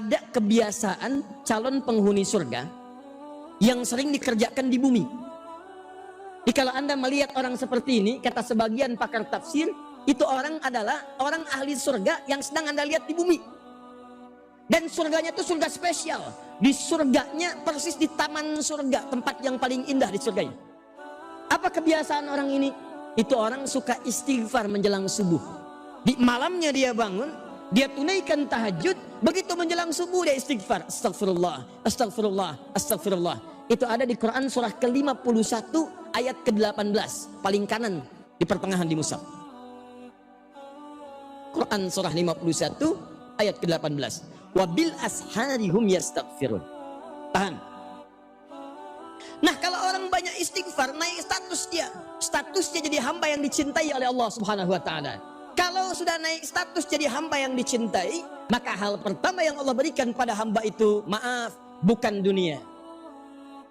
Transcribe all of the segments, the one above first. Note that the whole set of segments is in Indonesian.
ada kebiasaan calon penghuni surga yang sering dikerjakan di bumi. Jadi kalau Anda melihat orang seperti ini, kata sebagian pakar tafsir, itu orang adalah orang ahli surga yang sedang Anda lihat di bumi. Dan surganya itu surga spesial. Di surganya persis di taman surga, tempat yang paling indah di surganya. Apa kebiasaan orang ini? Itu orang suka istighfar menjelang subuh. Di malamnya dia bangun, dia tunaikan tahajud, begitu menjelang subuh dia istighfar. Astagfirullah, astagfirullah, astagfirullah. Itu ada di Quran surah ke-51 ayat ke-18, paling kanan di pertengahan di mushaf. Quran surah 51 ayat ke-18. Wabil asharihum yastaghfirun. Tahan. Nah, kalau orang banyak istighfar, naik status dia. Statusnya jadi hamba yang dicintai oleh Allah Subhanahu wa taala. Kalau sudah naik status jadi hamba yang dicintai, maka hal pertama yang Allah berikan pada hamba itu, maaf, bukan dunia.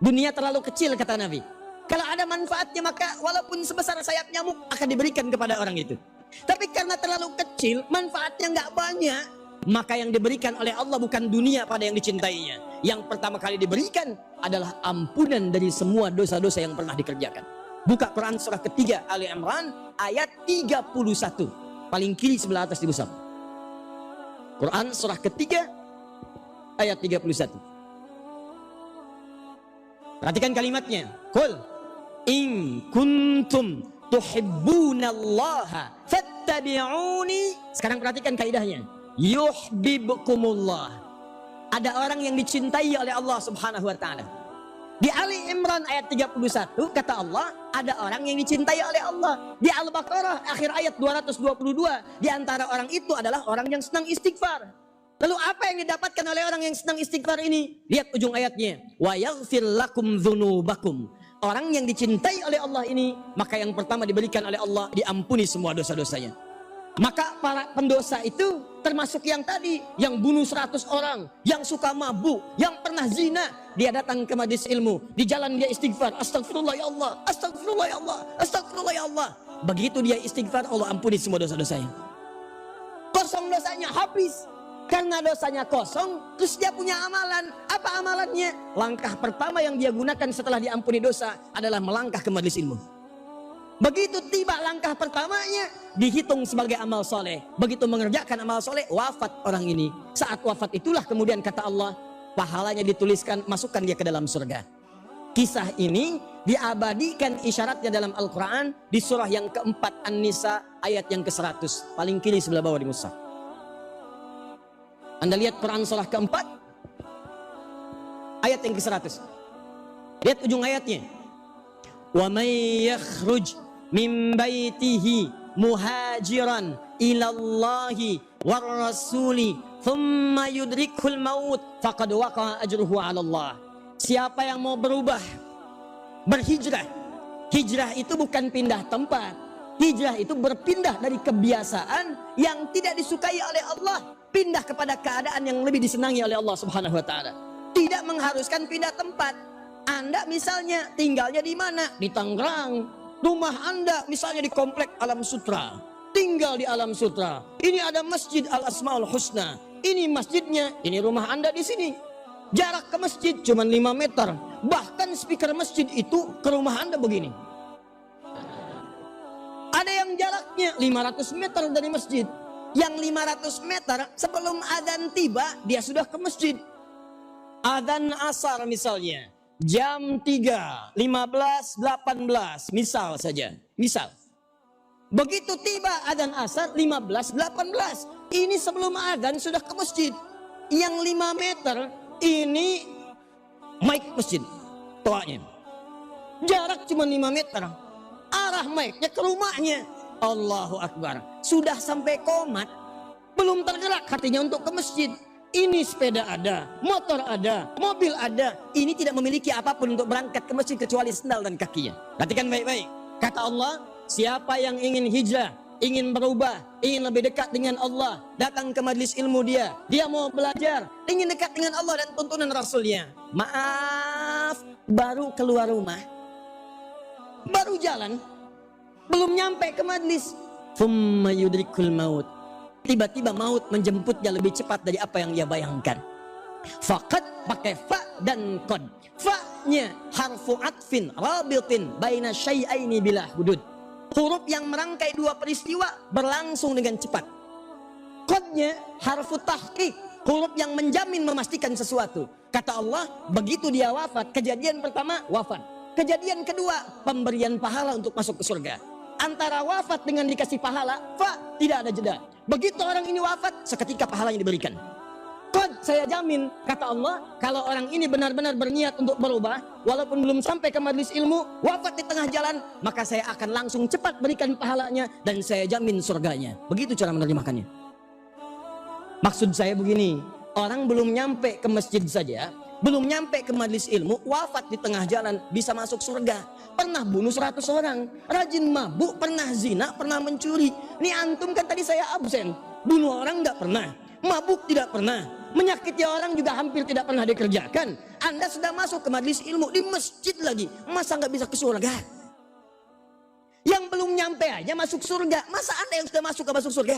Dunia terlalu kecil kata Nabi. Kalau ada manfaatnya maka walaupun sebesar sayap nyamuk akan diberikan kepada orang itu. Tapi karena terlalu kecil, manfaatnya nggak banyak, maka yang diberikan oleh Allah bukan dunia pada yang dicintainya. Yang pertama kali diberikan adalah ampunan dari semua dosa-dosa yang pernah dikerjakan. Buka Quran surah ketiga Ali Imran ayat 31. Paling kiri sebelah atas di mushaf. Quran surah ketiga ayat 31. Perhatikan kalimatnya. Qul in kuntum tuhibbunallaha fattabi'uni. Sekarang perhatikan kaidahnya. Yuhibbukumullah. Ada orang yang dicintai oleh Allah Subhanahu wa taala. Di Ali Imran ayat 31 kata Allah, ada orang yang dicintai oleh Allah. Di Al-Baqarah akhir ayat 222, di antara orang itu adalah orang yang senang istighfar. Lalu apa yang didapatkan oleh orang yang senang istighfar ini? Lihat ujung ayatnya. Wa yaghfir lakum dzunubakum. Orang yang dicintai oleh Allah ini, maka yang pertama diberikan oleh Allah, diampuni semua dosa-dosanya. Maka para pendosa itu termasuk yang tadi, yang bunuh 100 orang, yang suka mabuk, yang pernah zina, dia datang ke majelis ilmu, di jalan dia istighfar, astagfirullah ya Allah, astagfirullah ya Allah, astagfirullah ya Allah. Begitu dia istighfar, Allah ampuni semua dosa-dosanya. Kosong dosanya, habis. Karena dosanya kosong, terus dia punya amalan. Apa amalannya? Langkah pertama yang dia gunakan setelah diampuni dosa adalah melangkah ke majelis ilmu. Begitu tiba langkah pertamanya, dihitung sebagai amal soleh. Begitu mengerjakan amal soleh, wafat orang ini. Saat wafat itulah kemudian kata Allah, pahalanya dituliskan, masukkan dia ke dalam surga. Kisah ini diabadikan isyaratnya dalam Al-Quran di surah yang keempat An-Nisa ayat yang ke-100. Paling kiri sebelah bawah di mushaf. Anda lihat Quran surah keempat ayat yang ke-100. Lihat ujung ayatnya. Wa may yakhruj min baitihi muhajiran ilallahi war rasuli thumma yudrikhul maut faqad waqa'a ajruhu 'ala Allah. Siapa yang mau berubah, berhijrah. Hijrah itu bukan pindah tempat. Hijrah itu berpindah dari kebiasaan yang tidak disukai oleh Allah, pindah kepada keadaan yang lebih disenangi oleh Allah Subhanahu wa taala. Tidak mengharuskan pindah tempat. Anda misalnya tinggalnya di mana? Di Tangerang. Rumah Anda misalnya di komplek Alam Sutra. Tinggal di Alam Sutra. Ini ada Masjid Al-Asmaul Husna. Ini masjidnya, ini rumah Anda di sini. Jarak ke masjid cuma 5 meter. Bahkan speaker masjid itu ke rumah Anda begini. Ada yang jaraknya 500 meter dari masjid. Yang 500 meter sebelum adzan tiba, dia sudah ke masjid. Adzan asar misalnya, jam 3, 15, 18, misal saja. Misal. Begitu tiba adzan asar, 15, 18. Ini sebelum adzan sudah ke masjid. Yang 5 meter, ini mic masjid. Toanya. Jarak cuma 5 meter. Arah mic-nya ke rumahnya. Allahu Akbar. Sudah sampai komat, belum tergerak hatinya untuk ke masjid. Ini sepeda ada, motor ada, mobil ada. Ini tidak memiliki apapun untuk berangkat ke masjid kecuali sendal dan kakinya. Perhatikan baik-baik. Kata Allah, siapa yang ingin hijrah, ingin berubah, ingin lebih dekat dengan Allah, datang ke majelis ilmu dia mau belajar, ingin dekat dengan Allah dan tuntunan Rasulnya. Maaf, baru keluar rumah, baru jalan, belum nyampe ke majelis, thumma yudrikul maut. Tiba-tiba maut menjemputnya lebih cepat dari apa yang ia bayangkan. Faqad pakai fa dan qad. Fa-nya harfu atfin rabitin baina syai'aini bila hudud. Huruf yang merangkai dua peristiwa berlangsung dengan cepat. Qadnya harfu tahqiq, huruf yang menjamin memastikan sesuatu. Kata Allah, begitu dia wafat, kejadian pertama wafat. Kejadian kedua, pemberian pahala untuk masuk ke surga. Antara wafat dengan dikasih pahala, fa tidak ada jeda. Begitu orang ini wafat, seketika pahalanya diberikan. Qad saya jamin, kata Allah, kalau orang ini benar-benar berniat untuk berubah, walaupun belum sampai ke majelis ilmu, wafat di tengah jalan, maka saya akan langsung cepat berikan pahalanya dan saya jamin surganya. Begitu cara menerjemahkannya. Maksud saya begini, orang belum nyampe ke masjid saja, belum nyampe ke majelis ilmu, wafat di tengah jalan bisa masuk surga. Pernah bunuh 100 orang, rajin mabuk, pernah zina, pernah mencuri. Ini antum kan tadi saya absen, bunuh orang nggak pernah, mabuk tidak pernah, menyakiti orang juga hampir tidak pernah dikerjakan. Anda sudah masuk ke majelis ilmu di masjid lagi, masa nggak bisa ke surga? Yang belum nyampe aja masuk surga, masa Anda yang sudah masuk surga?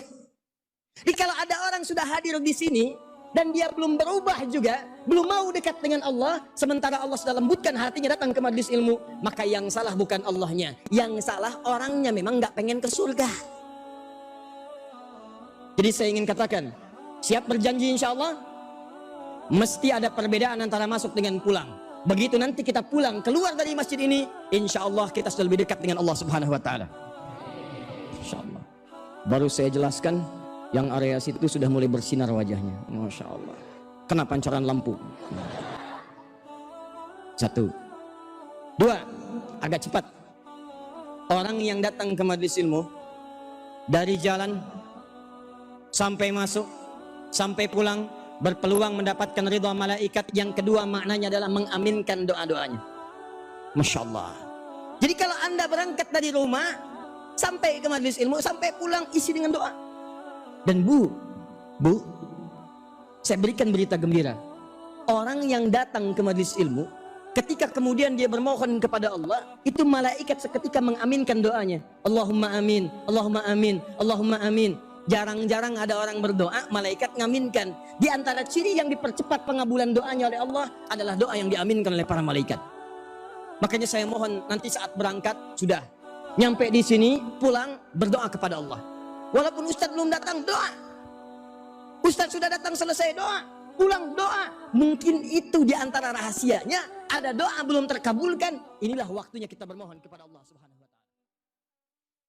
Jadi kalau ada orang sudah hadir di sini dan dia belum berubah juga, belum mau dekat dengan Allah, sementara Allah sudah lembutkan hatinya datang ke majelis ilmu, maka yang salah bukan Allahnya, yang salah orangnya memang nggak pengen ke surga. Jadi saya ingin katakan, siap berjanji insya Allah, mesti ada perbedaan antara masuk dengan pulang. Begitu nanti kita pulang keluar dari masjid ini, insya Allah kita sudah lebih dekat dengan Allah Subhanahu Wa Taala. Insya Allah. Baru saya jelaskan, yang area situ sudah mulai bersinar wajahnya, masya Allah. Kena pancaran lampu. 1, 2, agak cepat. Orang yang datang ke majelis ilmu dari jalan sampai masuk, sampai pulang, berpeluang mendapatkan ridha malaikat. Yang kedua maknanya adalah mengaminkan doa-doanya. Masya Allah. Jadi kalau Anda berangkat dari rumah sampai ke majelis ilmu, sampai pulang isi dengan doa. Dan bu, saya berikan berita gembira. Orang yang datang ke majelis ilmu, ketika kemudian dia bermohon kepada Allah, itu malaikat seketika mengaminkan doanya. Allahumma amin, Allahumma amin, Allahumma amin. Jarang-jarang ada orang berdoa, malaikat ngaminkan. Di antara ciri yang dipercepat pengabulan doanya oleh Allah adalah doa yang diaminkan oleh para malaikat. Makanya saya mohon nanti saat berangkat, sudah nyampe di sini, pulang, berdoa kepada Allah. Walaupun Ustadz belum datang, doa. Ustadz sudah datang, selesai doa, pulang doa. Mungkin itu di antara rahasianya, ada doa belum terkabulkan. Inilah waktunya kita bermohon kepada Allah Subhanahu wa Ta'ala.